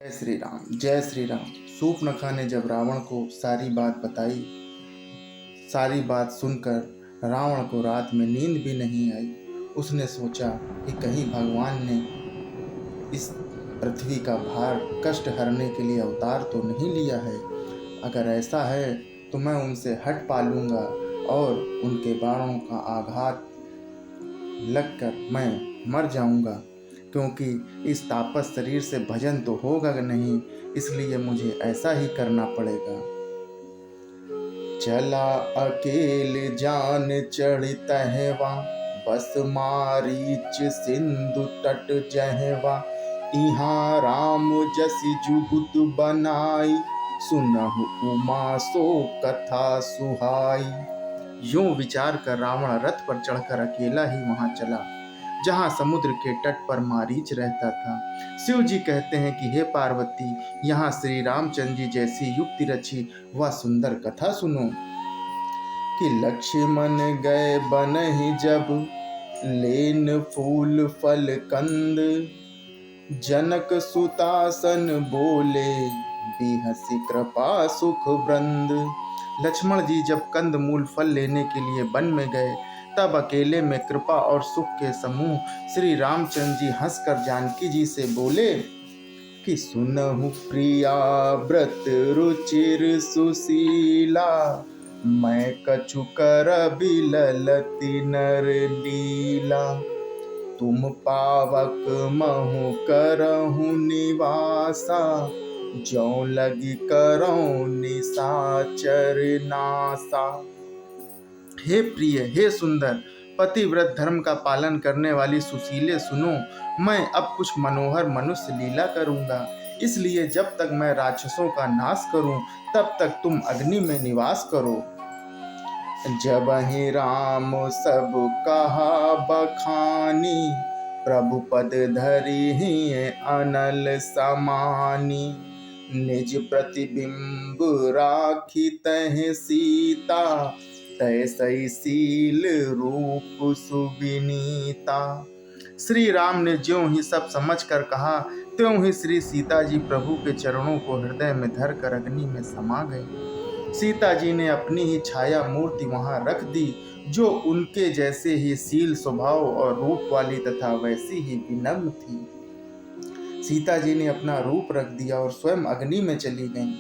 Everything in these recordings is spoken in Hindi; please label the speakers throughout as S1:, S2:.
S1: जय श्री राम, जय श्री राम। शूर्पणखा ने जब रावण को सारी बात बताई, सारी बात सुनकर रावण को रात में नींद भी नहीं आई। उसने सोचा कि कहीं भगवान ने इस पृथ्वी का भार कष्ट हरने के लिए अवतार तो नहीं लिया है। अगर ऐसा है तो मैं उनसे हट पालूंगा और उनके बाणों का आघात लगकर मैं मर जाऊंगा, क्योंकि इस तापस शरीर से भजन तो होगा नहीं, इसलिए मुझे ऐसा ही करना पड़ेगा। चला अकेले जान चढ़ित हैवा, बस मारीच सिंधु तट जहवा। इहाँ राम जसी जुगुत बनाई, सुनहु उमा सो कथा सुहाई। यूं विचार कर रावण रथ पर चढ़कर अकेला ही वहां चला जहां समुद्र के तट पर मारीच रहता था। शिव जी कहते हैं कि हे पार्वती, यहाँ श्री रामचंद्र जी जैसी युक्ति रची वह सुंदर कथा सुनो कि लक्ष्मण गए बन ही जब, लेन फूल फल कंद। जनक सुतासन बोले, बिहसी कृपा सुख वृंद। लक्ष्मण जी जब कंद मूल फल लेने के लिए वन में गए, तब अकेले में कृपा और सुख के समूह श्री रामचंद्र जी हंसकर जानकी जी से बोले कि सुनहु प्रिया व्रत रुचिर सुशीला, मैं कछु कर बिललति नर लीला। तुम पावक महु करहु निवासा, जो लगी करहु निशाचर नासा। हे प्रिय, हे सुंदर, पतिव्रत धर्म का पालन करने वाली सुशीले सुनो, मैं अब कुछ मनोहर मनुष्य लीला करूंगा। इसलिए जब तक मैं राक्षसों का नाश करूं, तब तक तुम अग्नि में निवास करो। जब ही राम सब कहा बखानी, प्रभु पद धरी ही अनल समानी। निज प्रतिबिंब राखी तह सीता, तैसई शील रूप सुविनीता। श्री राम ने ज्यों ही सब समझ कर कहा, त्यों ही श्री सीता जी प्रभु के चरणों को हृदय में धर कर अग्नि में समा गए। सीता जी ने अपनी ही छाया मूर्ति वहां रख दी, जो उनके जैसे ही शील स्वभाव और रूप वाली तथा वैसी ही विनम्र थी। सीता जी ने अपना रूप रख दिया और स्वयं अग्नि में चली गईं।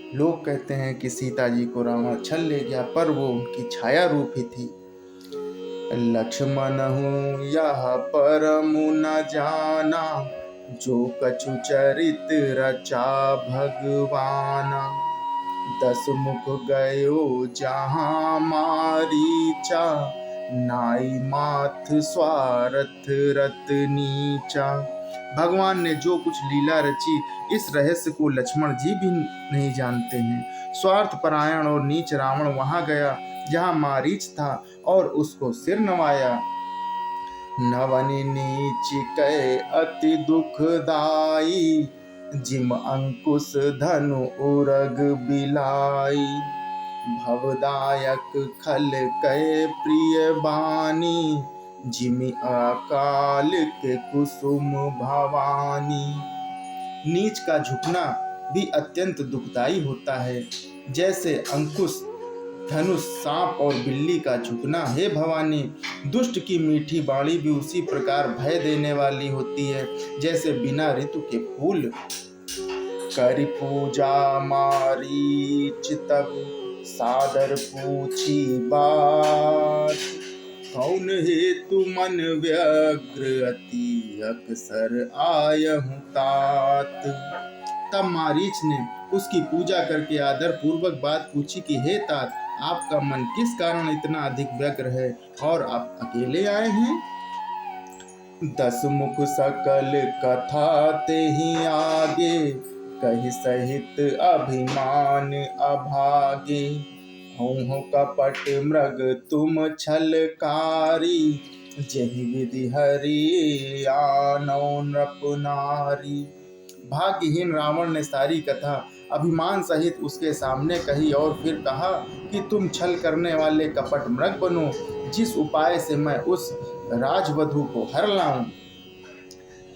S1: लोग कहते हैं कि सीता जी को रावण छल ले गया, पर वो उनकी छाया रूप ही थी। लक्ष्मण हूँ यह परमु न जाना, जो कछु चरित रचा भगवाना। 10 मुख गयो जहाँ मारीचा, नाई माथ स्वार्थ रत नीचा। भगवान ने जो कुछ लीला रची, इस रहस्य को लक्ष्मण जी भी नहीं जानते हैं। स्वार्थ परायण और नीच रावण वहां गया जहां मारीच था और उसको सिर नवाया। नवनि नीच कै अति दुखदाई, जिम अंकुश धनु उरग बिलाई। भवदायक खल कै प्रिय बानी, जिमि अकाल के कुसुम भवानी। नीच का झुकना भी अत्यंत दुखदाई होता है, जैसे अंकुश, धनुष, सांप और बिल्ली का झुकना। हे भवानी, दुष्ट की मीठी बाणी भी उसी प्रकार भय देने वाली होती है, जैसे बिना ऋतु के फूल। करि पूजा मारीच तब, सादर पूछी बात। कौन हेतु मन व्यग्र अति अक्सर आयहु तात। तब मारीच ने उसकी पूजा करके आदर पूर्वक बात पूछी कि हे तात, आपका मन किस कारण इतना अधिक व्यग्र है और आप अकेले आए हैं। 10 मुख सकल कथा ते ही आगे, कहि सहित अभिमान अभागे। हूँ कपट मृग तुम छलकारी, जहि विधि हरि आनो नृप नारी। भाग्यहीन रावण ने सारी कथा अभिमान सहित उसके सामने कही और फिर कहा कि तुम छल करने वाले कपट मृग बनो, जिस उपाय से मैं उस राजवधू को हर लाऊं।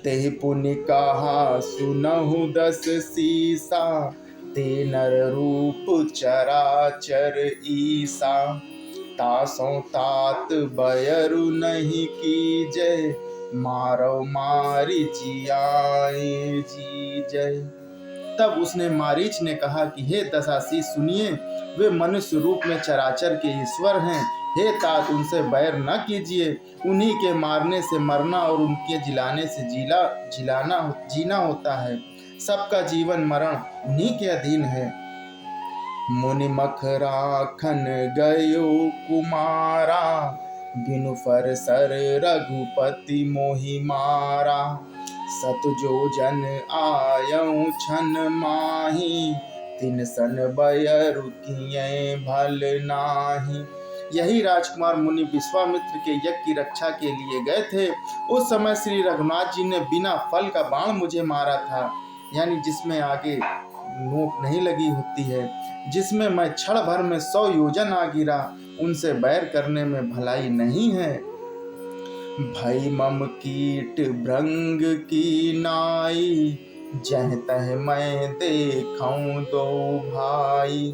S1: तेहि पुनि कहा सुनहु 10 सीसा, ते नर रूप चराचर ईसा। तासों तात बयरु नहीं कीजय, मारव मारी जियाए जी जय। तब उसने मारीच ने कहा कि हे दशासी सुनिए, वे मनुष्य रूप में चराचर के ईश्वर हैं। हे तात उनसे बैर न कीजिए, उन्हीं के मारने से मरना और उनके जिलाने से जीना होता है। सबका जीवन मरण उन्हीं के अधीन है। मुनि मख राखन गयो कुमारा, बिनु फर सर रघुपति मोहि मारा। सत जो जन आयऊ छन माही, तिन सन बयरु किए भल नाही। यही राजकुमार मुनि विश्वामित्र के यज्ञ की रक्षा के लिए गए थे। उस समय श्री रघुनाथ जी ने बिना फल का बाण मुझे मारा था, यानी जिसमें आगे नोक नहीं लगी होती है, जिसमें मैं क्षण भर में 100 योजन आ गिरा। उनसे बैर करने में भलाई नहीं है। भई मम कीट भृंग की नाई, जह तह मैं देखऊं दो भाई।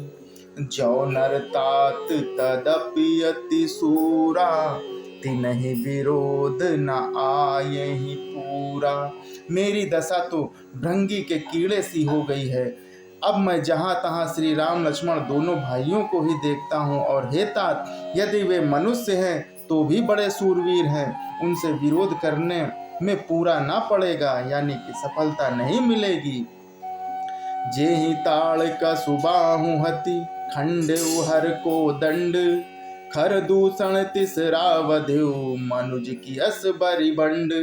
S1: जो नर तात तदपि अति सूरा, तिनहि विरोध न आयहि पूरा। मेरी दशा तो भृंगी के कीड़े सी हो गई है। अब मैं जहाँ तहाँ श्री राम लक्ष्मण दोनों भाइयों को ही देखता हूँ। और हे तात, यदि वे मनुष्य हैं तो भी बड़े सूरवीर हैं, उनसे विरोध करने में पूरा ना पड़ेगा, यानी कि सफलता नहीं मिलेगी। जेहि ताड़ का सुबाहु हति, खंड हर को दंड। खर दूषण तिसरा वध्यु, मनुज की अस बरी बंड।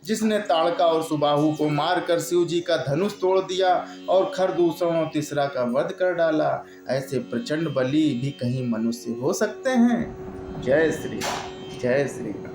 S1: जिसने ताड़का और सुबाहु को मारकर शिव जी का धनुष तोड़ दिया और खरदूषण और तीसरा का वध कर डाला, ऐसे प्रचंड बली भी कहीं मनुष्य हो सकते हैं। जय श्री राम, जय श्री राम।